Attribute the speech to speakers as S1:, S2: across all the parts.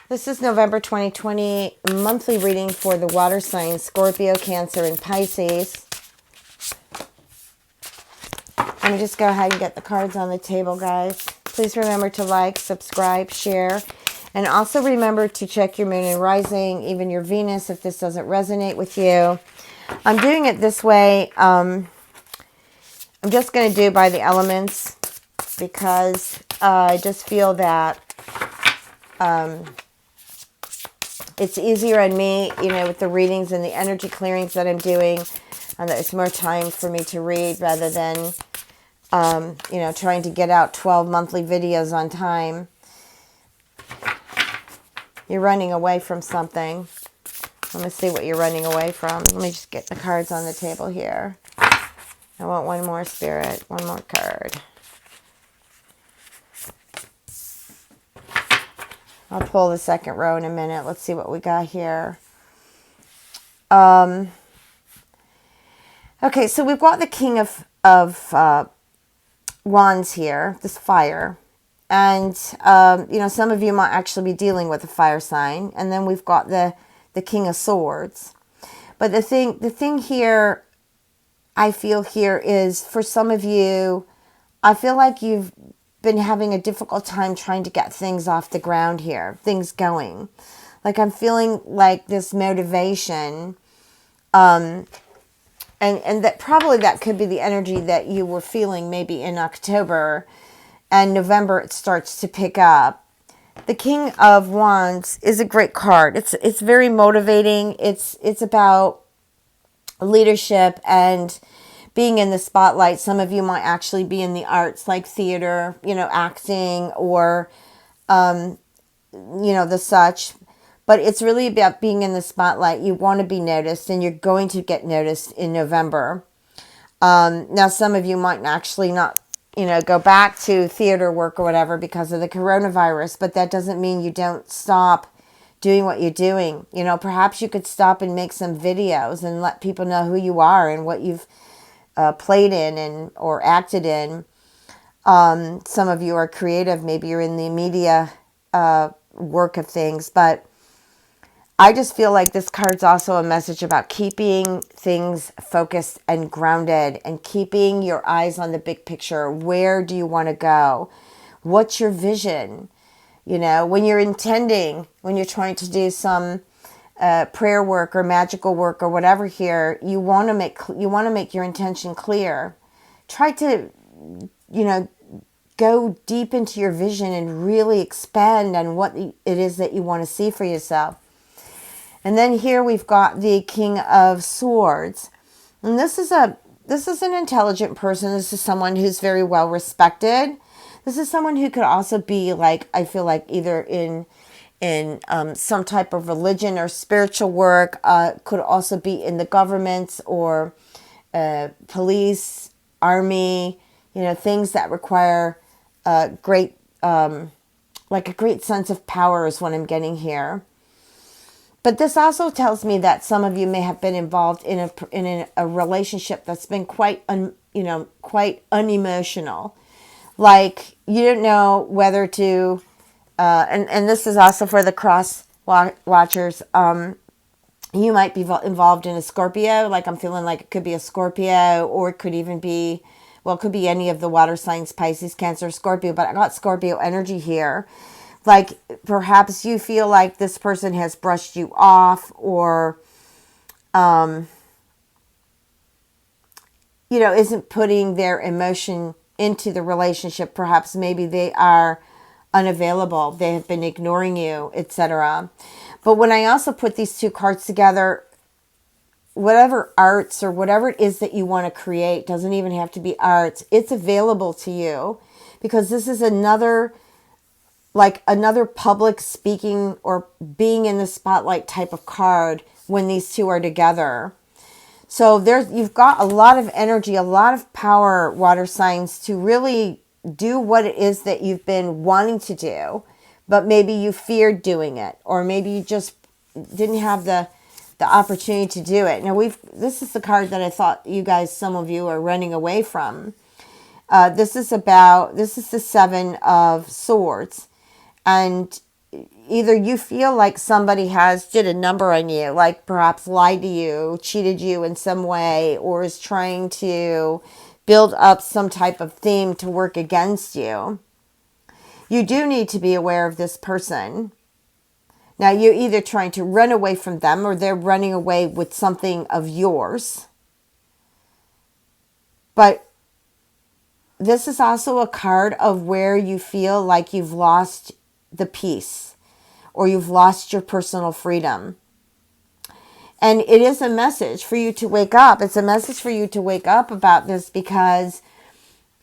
S1: This is November 2020 monthly reading for the water signs Scorpio, Cancer, and Pisces. Let me just go ahead and get the cards on the table, guys. Please remember to like, subscribe, share, and also remember to check your moon and rising, even your Venus, if this doesn't resonate with you. I'm doing it this way. I'm just going to do by the elements because I just feel that it's easier on me, with the readings and the energy clearings that I'm doing. And there's more time for me to read rather than, trying to get out 12 monthly videos on time. You're running away from something. Let me see what you're running away from. Let me just get the cards on the table here. I want one more, Spirit. One more card. I'll pull the second row in a minute. Let's see what we got here. Okay, so we've got the King of Wands here, this fire. And, some of you might actually be dealing with a fire sign. And then we've got the King of Swords. But the thing here, I feel here is, for some of you, I feel like you've been having a difficult time trying to get things off the ground here, things going. Like, I'm feeling like this motivation, and that probably that could be the energy that you were feeling maybe in October, and November it starts to pick up. The King of Wands is a great card. It's very motivating. It's about leadership and being in the spotlight. Some of you might actually be in the arts, like theater, acting or, the such. But it's really about being in the spotlight. You want to be noticed, and you're going to get noticed in November. Now, some of you might actually not, go back to theater work or whatever because of the coronavirus, but that doesn't mean you don't stop doing what you're doing. Perhaps you could stop and make some videos and let people know who you are and what you've played in or acted in. Some of you are creative. Maybe you're in the media work of things. But I just feel like this card's also a message about keeping things focused and grounded and keeping your eyes on the big picture. Where do you want to go? What's your vision? When you're intending, when you're trying to do some prayer work or magical work or whatever here, you want to make your intention clear. Try to, go deep into your vision and really expand on what it is that you want to see for yourself. And then here we've got the King of Swords. And this is an intelligent person. This is someone who's very well respected. This is someone who could also be like, I feel like either in some type of religion or spiritual work, could also be in the government or police, army, things that require a great sense of power is what I'm getting here. But this also tells me that some of you may have been involved in a relationship that's been quite unemotional. Like, you don't know whether to, and this is also for the cross watchers. You might be involved in a Scorpio. Like, I'm feeling like it could be a Scorpio, or it could even be, it could be any of the water signs, Pisces, Cancer, Scorpio. But I got Scorpio energy here. Like, perhaps you feel like this person has brushed you off or, isn't putting their emotion into the relationship. Perhaps maybe they are unavailable. They have been ignoring you, etc. But when I also put these two cards together, whatever arts or whatever it is that you want to create, doesn't even have to be arts. It's available to you because this is another public speaking or being in the spotlight type of card when these two are together. So you've got a lot of energy, a lot of power, water signs, to really do what it is that you've been wanting to do, but maybe you feared doing it, or maybe you just didn't have the opportunity to do it. Now, this is the card that I thought some of you are running away from. This is the Seven of Swords. And either you feel like somebody has did a number on you, like perhaps lied to you, cheated you in some way, or is trying to build up some type of theme to work against you. You do need to be aware of this person. Now, you're either trying to run away from them or they're running away with something of yours. But this is also a card of where you feel like you've lost the peace or you've lost your personal freedom. And it is a message for you to wake up. It's a message for you to wake up about this, because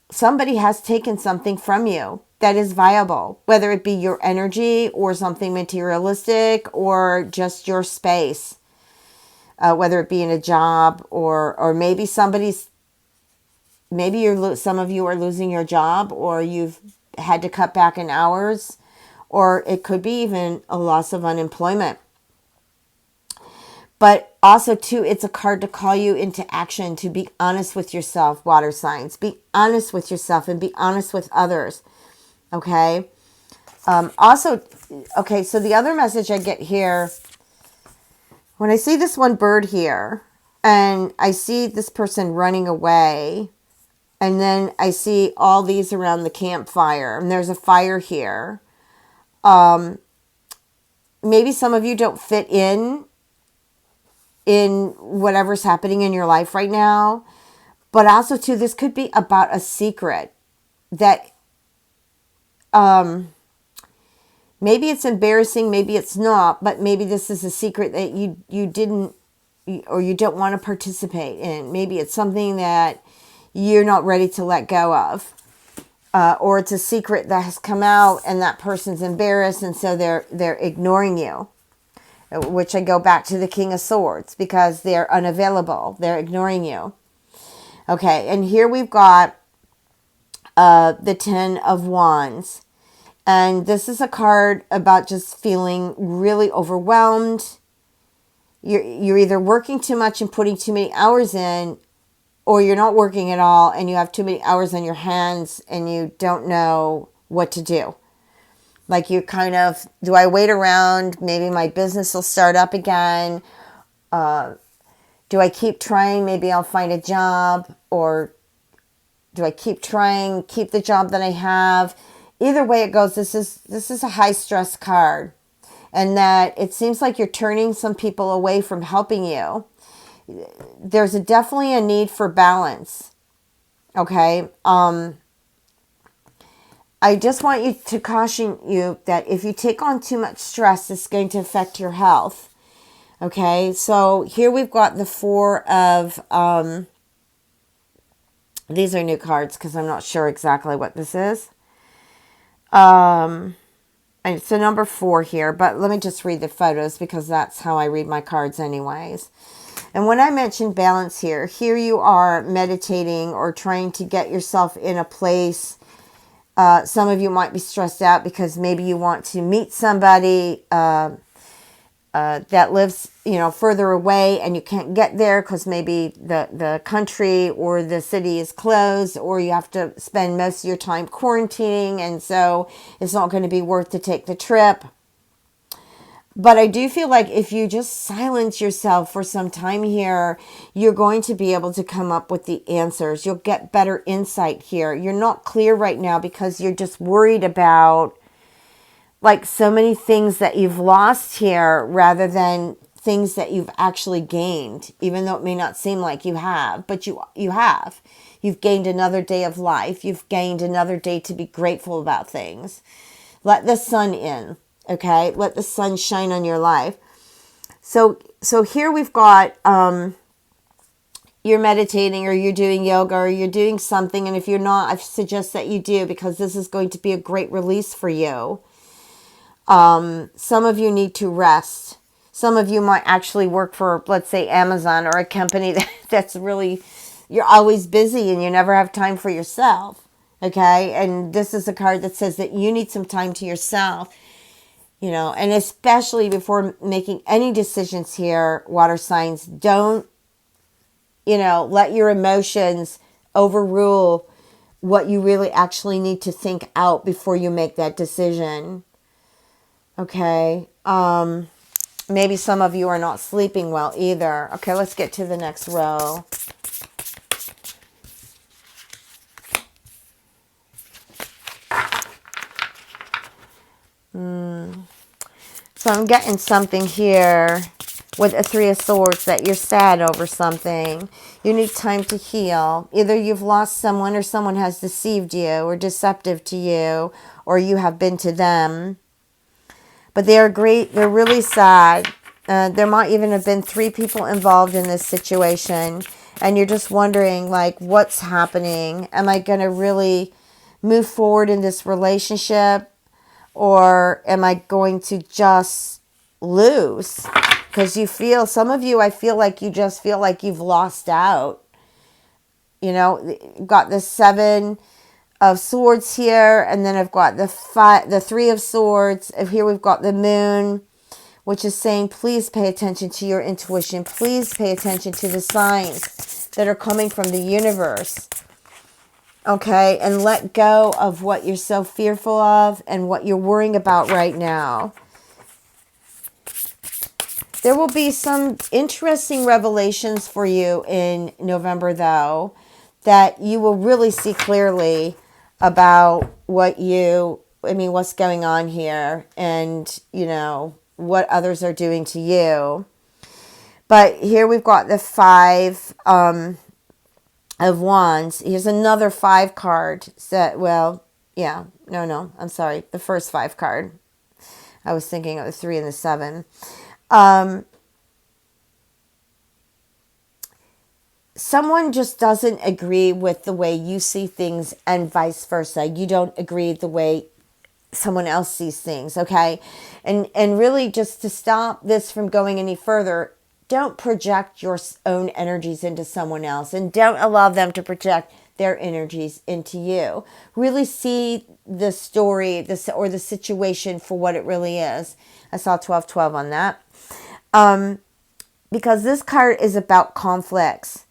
S1: somebody has taken something from you that is viable, whether it be your energy or something materialistic or just your space, whether it be in a job or maybe some of you are losing your job, or you've had to cut back in hours, or it could be even a loss of unemployment. But also, too, it's a card to call you into action, to be honest with yourself, water signs. Be honest with yourself and be honest with others, okay? So the other message I get here, when I see this one bird here, and I see this person running away, and then I see all these around the campfire, and there's a fire here. Maybe some of you don't fit in whatever's happening in your life right now. But also, too, this could be about a secret that maybe it's embarrassing, maybe it's not, but maybe this is a secret that you didn't, or you don't want to participate in. Maybe it's something that you're not ready to let go of. Or it's a secret that has come out and that person's embarrassed, and so they're ignoring you. Which I go back to the King of Swords, because they're unavailable. They're ignoring you. Okay, and here we've got the Ten of Wands. And this is a card about just feeling really overwhelmed. You're either working too much and putting too many hours in, or you're not working at all and you have too many hours on your hands and you don't know what to do. Like, you kind of, do I wait around? Maybe my business will start up again. Do I keep trying? Maybe I'll find a job. Or do I keep trying, keep the job that I have? Either way it goes, this is a high stress card. And that it seems like you're turning some people away from helping you. There's definitely a need for balance. Okay? I just want you to caution you that if you take on too much stress, it's going to affect your health. Okay, so here we've got the Four of, these are new cards because I'm not sure exactly what this is. And it's a number 4 here, but let me just read the photos because that's how I read my cards anyways. And when I mention balance here you are meditating or trying to get yourself in a place. Some of you might be stressed out because maybe you want to meet somebody that lives, further away, and you can't get there because maybe the country or the city is closed, or you have to spend most of your time quarantining, and so it's not going to be worth to take the trip. But I do feel like if you just silence yourself for some time here, you're going to be able to come up with the answers. You'll get better insight here. You're not clear right now because you're just worried about like so many things that you've lost here rather than things that you've actually gained, even though it may not seem like you have, but you have. You've gained another day of life. You've gained another day to be grateful about things. Let the sun in. Okay, let the sun shine on your life. So here we've got, you're meditating or you're doing yoga or you're doing something. And if you're not, I suggest that you do, because this is going to be a great release for you. Some of you need to rest. Some of you might actually work for, let's say, Amazon or a company that's really, you're always busy and you never have time for yourself. Okay, and this is a card that says that you need some time to yourself. And especially before making any decisions here, water signs, don't, let your emotions overrule what you really actually need to think out before you make that decision. Okay. Maybe some of you are not sleeping well either. Okay, let's get to the next row. So I'm getting something here with a Three of Swords that you're sad over something. You need time to heal. Either you've lost someone or someone has deceived you or deceptive to you, or you have been to them. But they are great. They're really sad. There might even have been 3 people involved in this situation. And you're just wondering, like, what's happening? Am I going to really move forward in this relationship? Or am I going to just lose? Because you feel, some of you, I feel like you just feel like you've lost out. You know, you've got the 7 of Swords here, and then I've got the 3 of Swords. Here we've got the Moon, which is saying, please pay attention to your intuition. Please pay attention to the signs that are coming from the universe. Okay, and let go of what you're so fearful of and what you're worrying about right now. There will be some interesting revelations for you in November, though, that you will really see clearly about what's going on here and, what others are doing to you. But here we've got the 5 of Wands. Here's another 5 card. I'm sorry. The first 5 card. I was thinking of the 3 and the 7. Someone just doesn't agree with the way you see things and vice versa. You don't agree the way someone else sees things, okay? And really, just to stop this from going any further, don't project your own energies into someone else, and don't allow them to project their energies into you. Really see the story or the situation for what it really is. I saw 1212 on that. Because this card is about conflicts.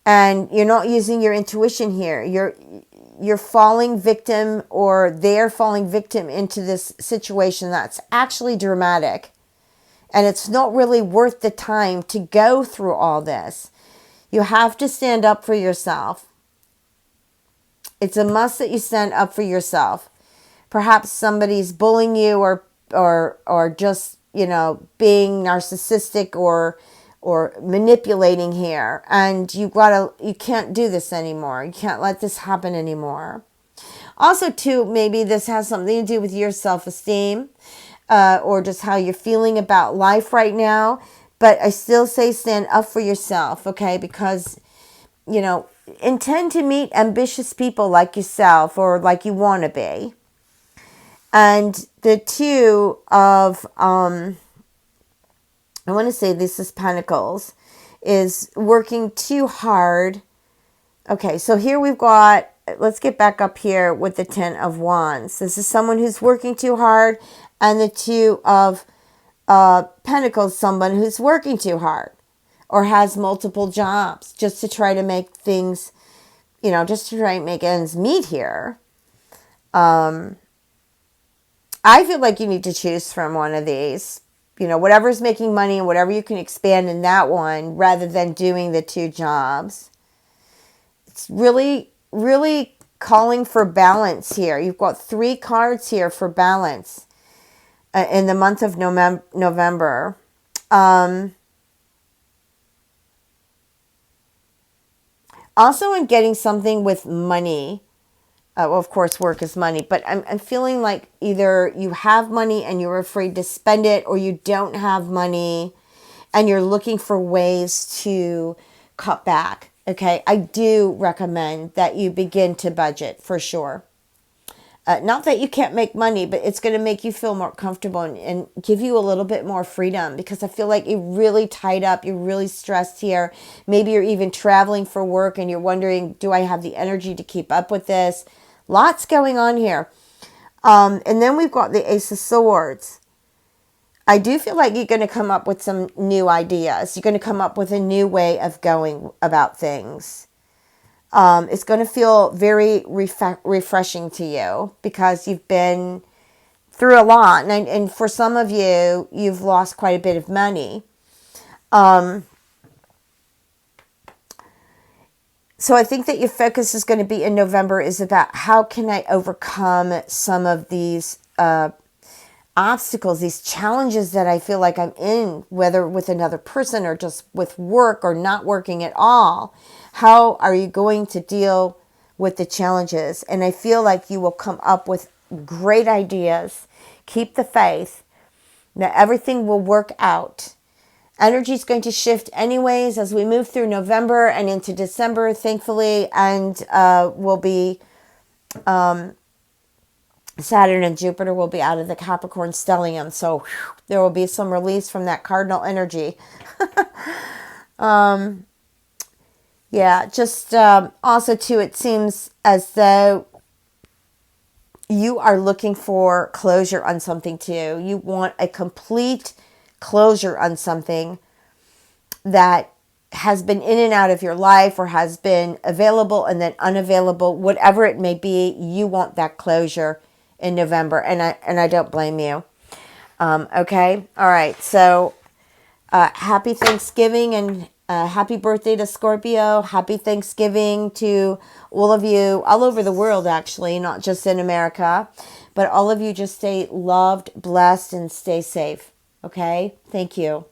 S1: And you're not using your intuition here. You're falling victim, or they're falling victim into this situation that's actually dramatic. And it's not really worth the time to go through all this. You have to stand up for yourself. It's a must that you stand up for yourself. Perhaps somebody's bullying you or just, being narcissistic or manipulating here, and you can't do this anymore. You can't let this happen anymore. Also, too, maybe this has something to do with your self-esteem, or just how you're feeling about life right now. But I still say stand up for yourself, okay? Because, intend to meet ambitious people like yourself, or like you want to be. And the 2 of I want to say this is Pentacles, is working too hard. Okay, so here we've got, let's get back up here with the 10 of Wands. This is someone who's working too hard, and the 2 of Pentacles, someone who's working too hard or has multiple jobs just to try to make things, just to try and make ends meet here. I feel like you need to choose from one of these. Whatever's making money and whatever you can expand in that one rather than doing the 2 jobs. It's really, really calling for balance here. You've got 3 cards here for balance in the month of November. Also, I'm getting something with money. Well, of course, work is money, but I'm feeling like either you have money and you're afraid to spend it, or you don't have money and you're looking for ways to cut back. Okay, I do recommend that you begin to budget for sure. Not that you can't make money, but it's going to make you feel more comfortable and give you a little bit more freedom, because I feel like you're really tied up. You're really stressed here. Maybe you're even traveling for work and you're wondering, do I have the energy to keep up with this? Lots going on here. And then we've got the Ace of Swords. I do feel like you're going to come up with some new ideas. You're going to come up with a new way of going about things. It's going to feel very refreshing to you, because you've been through a lot. And for some of you, you've lost quite a bit of money. So I think that your focus is going to be in November is about how can I overcome some of these obstacles, these challenges that I feel like I'm in, whether with another person or just with work or not working at all. How are you going to deal with the challenges? And I feel like you will come up with great ideas. Keep the faith. Now everything will work out. Energy is going to shift anyways as we move through November and into December, thankfully, and will be Saturn and Jupiter will be out of the Capricorn stellium, so there will be some release from that cardinal energy. Yeah, just also too, it seems as though you are looking for closure on something too. You want a complete closure on something that has been in and out of your life or has been available and then unavailable, whatever it may be. You want that closure in November, and I don't blame you. Okay, all right. So happy Thanksgiving and happy birthday to Scorpio. Happy Thanksgiving to all of you all over the world, actually, not just in America, but all of you. Just stay loved, blessed, and stay safe. Okay, thank you.